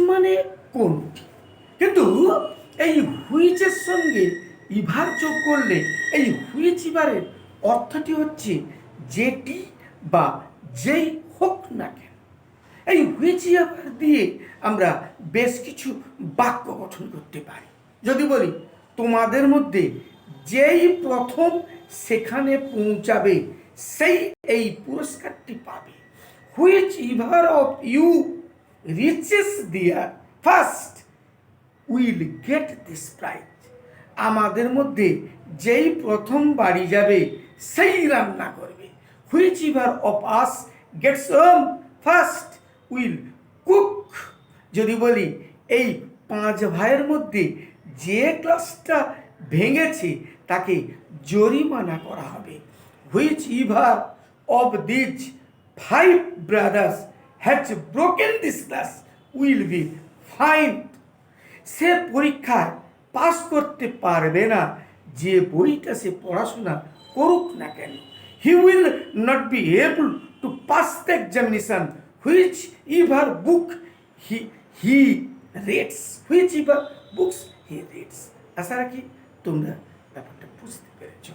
মানে কোনটি, কিন্তু এই হুইচের সঙ্গে ইভার যোগ করলে এই হুইচ ইভারের অর্থটি হচ্ছে যেটি বা যেই হোক না কেন। এই হুইচ ইভার দিয়ে আমরা বেশ কিছু বাক্য গঠন করতে পারি। যদি বলি তোমাদের মধ্যে যেই প্রথম সেখানে পৌঁছাবে সেই এই পুরস্কারটি পাবে। Whichever of you reaches there first will get this prize. আমাদের মধ্যে যেই প্রথম বাড়ি যাবে সেই রান্না করবে। Whichever of us gets home first will cook. যদি বলি এই 5 ভাইয়ের মধ্যে যে ক্লাসটা ভেঙেছে তাকে জরিমানা করা হবে। Whichever of these 5 brothers has broken this class will be fined. সে পরীক্ষায় পাস করতে পারবে না যে বইটা সে পড়াশোনা করুক না কেন। He will not be able to pass the examination whichever book he reads. Whichever books he reads. আশা রাখি তোমরা ব্যাপারটা বুঝতে পেরেছ।